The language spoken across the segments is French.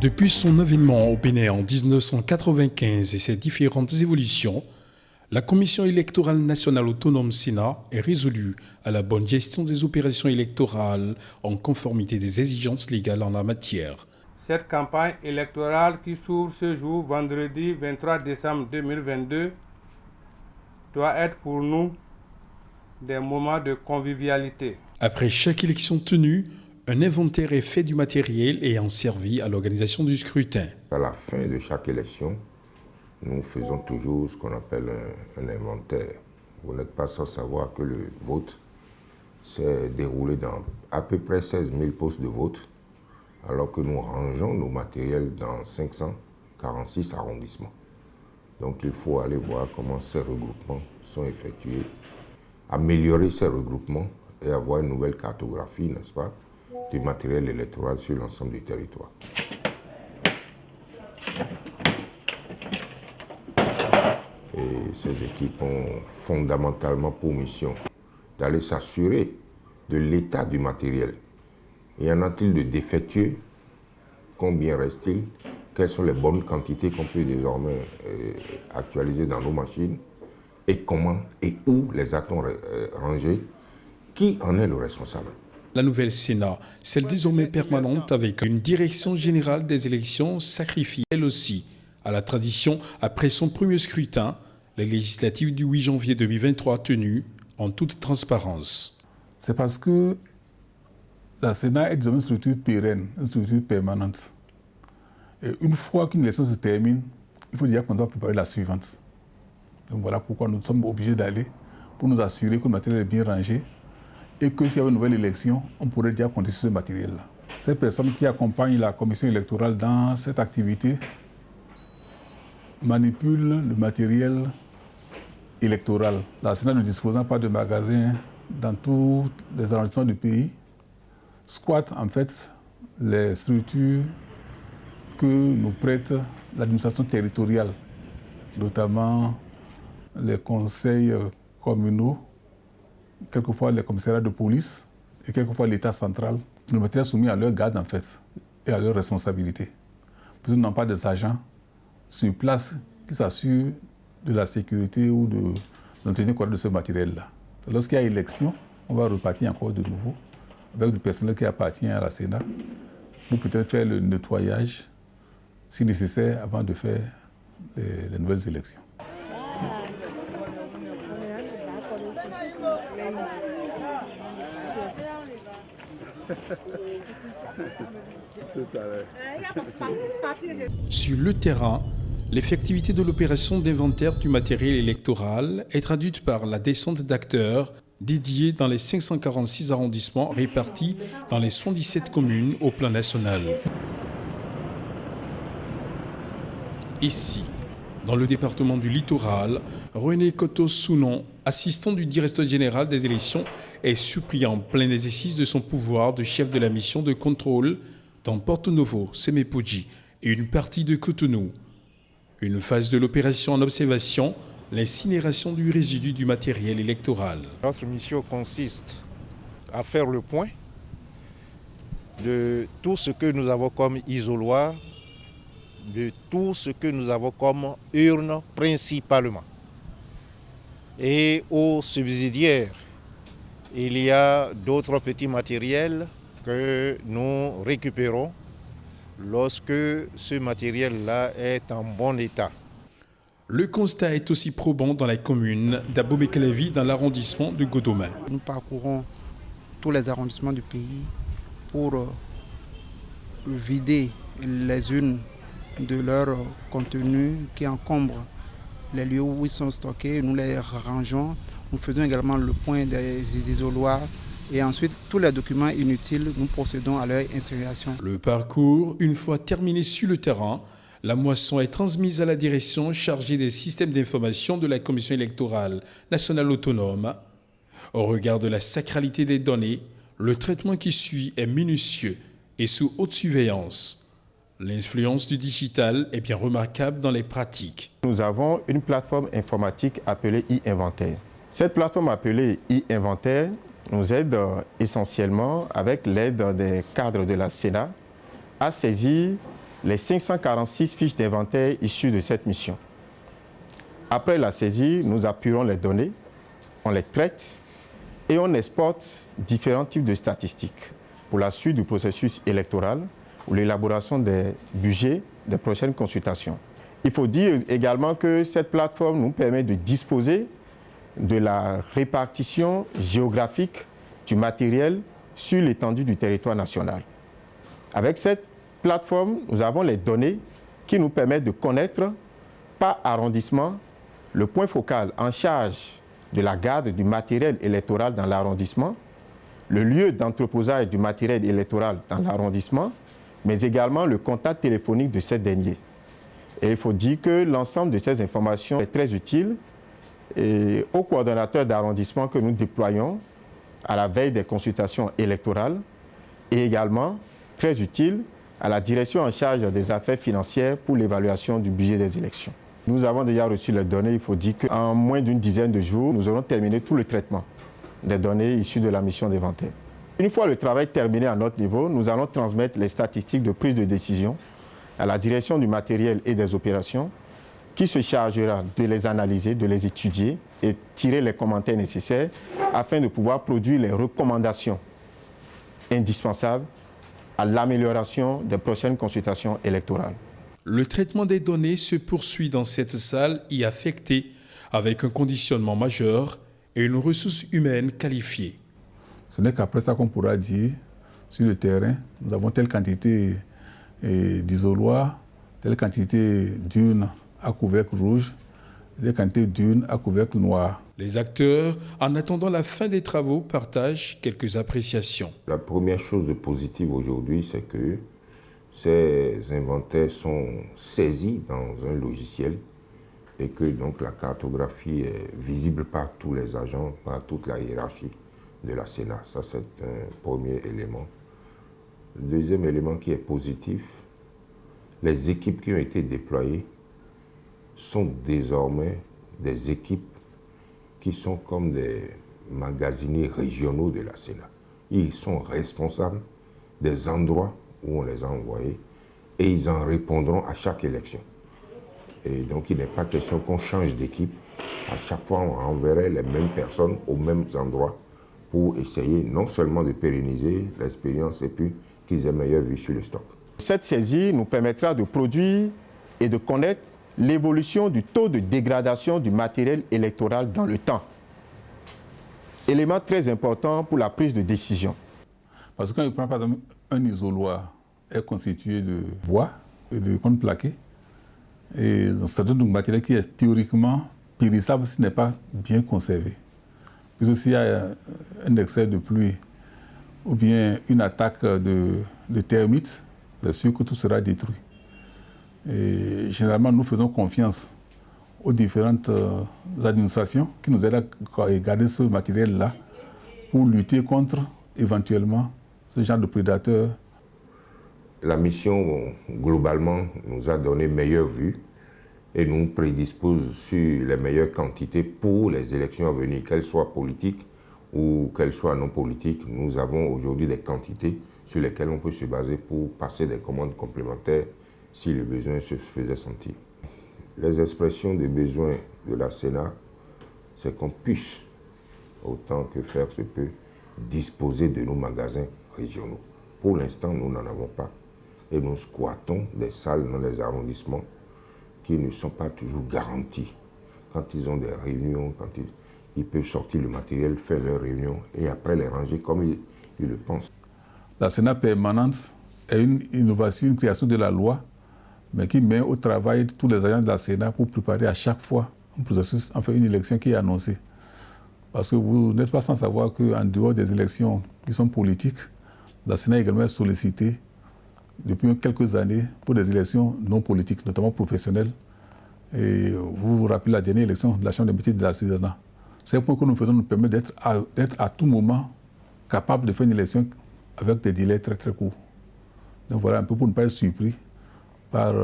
Depuis son avènement au Bénin en 1995 et ses différentes évolutions, la Commission électorale nationale autonome Sénat est résolue à la bonne gestion des opérations électorales en conformité des exigences légales en la matière. Cette campagne électorale qui s'ouvre ce jour, vendredi 23 décembre 2022, doit être pour nous des moments de convivialité. Après chaque élection tenue, un inventaire est fait du matériel ayant servi à l'organisation du scrutin. À la fin de chaque élection, nous faisons toujours ce qu'on appelle un inventaire. Vous n'êtes pas sans savoir que le vote s'est déroulé dans à peu près 16 000 postes de vote, alors que nous rangeons nos matériels dans 546 arrondissements. Donc il faut aller voir comment ces regroupements sont effectués, améliorer ces regroupements et avoir une nouvelle cartographie, n'est-ce pas, du matériel électoral sur l'ensemble du territoire. Et ces équipes ont fondamentalement pour mission d'aller s'assurer de l'état du matériel. Y en a-t-il de défectueux? Combien reste-t-il? Quelles sont les bonnes quantités qu'on peut désormais actualiser dans nos machines? Et comment et où les a-t-on rangés? Qui en est le responsable? La nouvelle Sénat, celle désormais permanente avec une direction générale des élections, sacrifie elle aussi à la tradition après son premier scrutin, les législatives du 8 janvier 2023 tenues en toute transparence. C'est parce que la Sénat est désormais une structure pérenne, une structure permanente. Et une fois qu'une élection se termine, il faut déjà qu'on doit préparer la suivante. Donc voilà pourquoi nous sommes obligés d'aller pour nous assurer que le matériel est bien rangé et que s'il y avait une nouvelle élection, on pourrait déjà compter sur ce matériel-là. Ces personnes qui accompagnent la commission électorale dans cette activité manipulent le matériel électoral. La Sénat ne disposant pas de magasins dans tous les arrondissements du pays, squattent en fait les structures que nous prête l'administration territoriale, notamment les conseils communaux, quelquefois les commissariats de police et quelquefois l'État central. Le matériel soumis à leur garde en fait et à leur responsabilité. Ils n'ont pas des agents sur place qui s'assurent de la sécurité ou de l'entretien correct de ce matériel-là. Lorsqu'il y a élection, on va repartir encore de nouveau avec du personnel qui appartient à la Sénat pour peut-être faire le nettoyage si nécessaire avant de faire les nouvelles élections. Sur le terrain, l'effectivité de l'opération d'inventaire du matériel électoral est traduite par la descente d'acteurs dédiés dans les 546 arrondissements répartis dans les 117 communes au plan national. Ici, dans le département du Littoral, René Koto-Sounon, assistant du directeur général des élections, est surpris en plein exercice de son pouvoir de chef de la mission de contrôle dans Porto Novo, Semepoji et une partie de Cotonou. Une phase de l'opération en observation, l'incinération du résidu du matériel électoral. Notre mission consiste à faire le point de tout ce que nous avons comme isoloir, de tout ce que nous avons comme urne principalement. Et aux subsidiaires, il y a d'autres petits matériels que nous récupérons lorsque ce matériel-là est en bon état. Le constat est aussi probant dans la commune d'Abomey-Calavi, dans l'arrondissement de Godomin. Nous parcourons tous les arrondissements du pays pour vider les urnes de leur contenu qui encombre les lieux où ils sont stockés. Nous les rangeons. Nous faisons également le point des isoloirs. Et ensuite, tous les documents inutiles, nous procédons à leur incinération. Le parcours, une fois terminé sur le terrain, la moisson est transmise à la direction chargée des systèmes d'information de la Commission électorale nationale autonome. Au regard de la sacralité des données, le traitement qui suit est minutieux et sous haute surveillance. L'influence du digital est bien remarquable dans les pratiques. Nous avons une plateforme informatique appelée e-inventaire. Cette plateforme appelée e-inventaire nous aide essentiellement, avec l'aide des cadres de la Sénat, à saisir les 546 fiches d'inventaire issues de cette mission. Après la saisie, nous appuyons les données, on les traite et on exporte différents types de statistiques pour la suite du processus électoral ou l'élaboration des budgets des prochaines consultations. Il faut dire également que cette plateforme nous permet de disposer de la répartition géographique du matériel sur l'étendue du territoire national. Avec cette plateforme, nous avons les données qui nous permettent de connaître par arrondissement le point focal en charge de la garde du matériel électoral dans l'arrondissement, le lieu d'entreposage du matériel électoral dans l'arrondissement, mais également le contact téléphonique de ces derniers. Et il faut dire que l'ensemble de ces informations est très utile aux coordonnateurs d'arrondissement que nous déployons à la veille des consultations électorales et également très utile à la direction en charge des affaires financières pour l'évaluation du budget des élections. Nous avons déjà reçu les données, il faut dire qu'en moins d'une dizaine de jours, nous aurons terminé tout le traitement des données issues de la mission d'inventaire. Une fois le travail terminé à notre niveau, nous allons transmettre les statistiques de prise de décision à la direction du matériel et des opérations qui se chargera de les analyser, de les étudier et tirer les commentaires nécessaires afin de pouvoir produire les recommandations indispensables à l'amélioration des prochaines consultations électorales. Le traitement des données se poursuit dans cette salle y affectée avec un conditionnement majeur et une ressource humaine qualifiée. Ce n'est qu'après ça qu'on pourra dire, sur le terrain, nous avons telle quantité d'isoloir, telle quantité d'urnes à couvercle rouge, telle quantité d'urnes à couvercle noir. Les acteurs, en attendant la fin des travaux, partagent quelques appréciations. La première chose de positive aujourd'hui, c'est que ces inventaires sont saisis dans un logiciel et que donc la cartographie est visible par tous les agents, par toute la hiérarchie de la Sénat. Ça, c'est un premier élément. Le deuxième élément qui est positif, les équipes qui ont été déployées sont désormais des équipes qui sont comme des magasiniers régionaux de la Sénat. Ils sont responsables des endroits où on les a envoyés et ils en répondront à chaque élection. Et donc, il n'est pas question qu'on change d'équipe. À chaque fois, on enverrait les mêmes personnes aux mêmes endroits pour essayer non seulement de pérenniser l'expérience et puis qu'ils aient meilleure vue sur le stock. Cette saisie nous permettra de produire et de connaître l'évolution du taux de dégradation du matériel électoral dans le temps. Élément très important pour la prise de décision. Parce que quand on prend par exemple un isoloir est constitué de bois et de cônes plaqués, et ça donne un matériel qui est théoriquement périssable s'il n'est pas bien conservé. Puis s'il y a un excès de pluie ou bien une attaque de termites, c'est sûr que tout sera détruit. Et généralement, nous faisons confiance aux différentes administrations qui nous aident à garder ce matériel-là pour lutter contre éventuellement ce genre de prédateurs. La mission, globalement, nous a donné meilleure vue et nous prédispose sur les meilleures quantités pour les élections à venir, qu'elles soient politiques ou qu'elles soient non politiques. Nous avons aujourd'hui des quantités sur lesquelles on peut se baser pour passer des commandes complémentaires si le besoin se faisait sentir. Les expressions des besoins de la Sénat, c'est qu'on puisse, autant que faire se peut, disposer de nos magasins régionaux. Pour l'instant, nous n'en avons pas. Et nous squattons des salles dans les arrondissements qui ne sont pas toujours garanties. Quand ils ont des réunions, quand ils peuvent sortir le matériel, faire leurs réunions et après les ranger comme ils le pensent. La Sénat permanente est une innovation, une création de la loi, mais qui met au travail tous les agents de la Sénat pour préparer à chaque fois un processus, enfin une élection qui est annoncée. Parce que vous n'êtes pas sans savoir qu'en dehors des élections qui sont politiques, la Sénat également est sollicitée depuis quelques années pour des élections non politiques, notamment professionnelles. Et vous vous rappelez la dernière élection de la Chambre des métiers de l'artisanat. C'est un point que nous faisons nous permet d'être à tout moment capable de faire une élection avec des délais très très courts. Donc voilà un peu pour ne pas être surpris par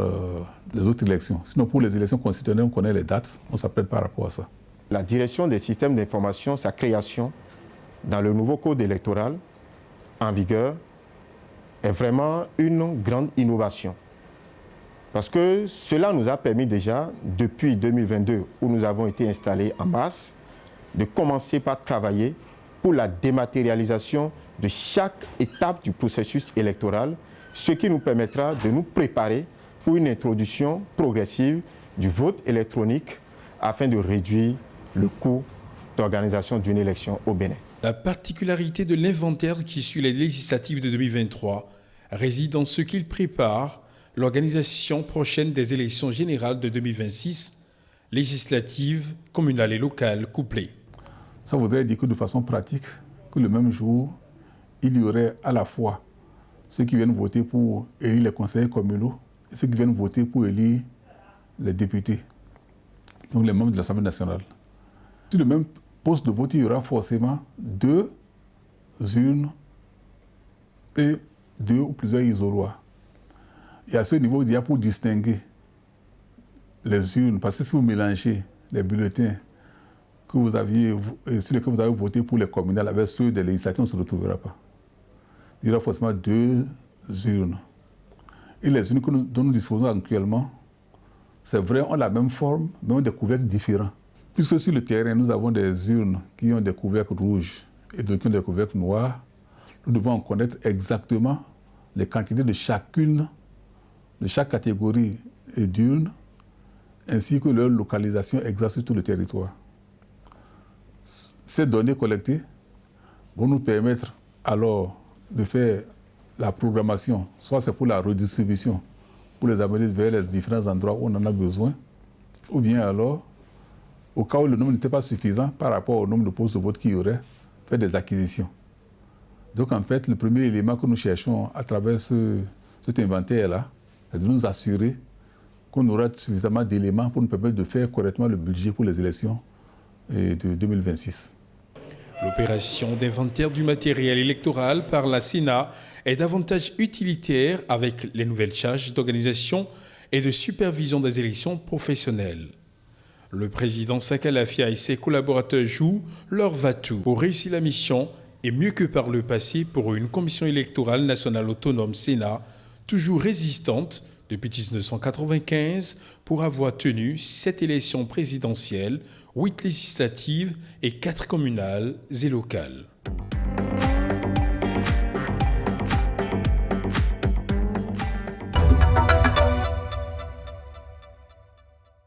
les autres élections. Sinon pour les élections constitutionnelles, on connaît les dates, on s'appelle par rapport à ça. La direction des systèmes d'information, sa création dans le nouveau code électoral en vigueur, est vraiment une grande innovation. Parce que cela nous a permis déjà, depuis 2022, où nous avons été installés en masse, de commencer par travailler pour la dématérialisation de chaque étape du processus électoral, ce qui nous permettra de nous préparer pour une introduction progressive du vote électronique afin de réduire le coût d'organisation d'une élection au Bénin. La particularité de l'inventaire qui suit les législatives de 2023 réside dans ce qu'il prépare l'organisation prochaine des élections générales de 2026, législatives, communales et locales couplées. Ça voudrait dire que de façon pratique, que le même jour, il y aurait à la fois ceux qui viennent voter pour élire les conseillers communaux et ceux qui viennent voter pour élire les députés, donc les membres de l'Assemblée nationale. Sur le même poste de vote, il y aura forcément 2 urnes et 2 ou plusieurs isoloirs. Et à ce niveau, il y a pour distinguer les urnes, parce que si vous mélangez les bulletins que vous aviez, sur lesquels vous avez voté pour les communales avec ceux des législatives, on ne se retrouvera pas. Il y aura forcément 2 urnes. Et les urnes dont nous disposons actuellement, c'est vrai, ont la même forme, mais ont des couvercles différents. Puisque sur le terrain, nous avons des urnes qui ont des couvercles rouges et d'autres qui ont des couvercles noirs, nous devons connaître exactement les quantités de chacune, de chaque catégorie d'urnes, ainsi que leur localisation exacte sur tout le territoire. Ces données collectées vont nous permettre alors de faire la programmation, soit c'est pour la redistribution, pour les amener vers les différents endroits où on en a besoin, ou bien alors, au cas où le nombre n'était pas suffisant par rapport au nombre de postes de vote qu'il y aurait, faire des acquisitions. Donc en fait, le premier élément que nous cherchons à travers cet inventaire-là, c'est de nous assurer qu'on aura suffisamment d'éléments pour nous permettre de faire correctement le budget pour les élections de 2026. L'opération d'inventaire du matériel électoral par la Sénat est davantage utilitaire avec les nouvelles charges d'organisation et de supervision des élections professionnelles. Le président Sakalafia et ses collaborateurs jouent leur va-tout pour réussir la mission et mieux que par le passé pour une commission électorale nationale autonome Sénat, toujours résistante depuis 1995 pour avoir tenu 7 élections présidentielles, 8 législatives et 4 communales et locales.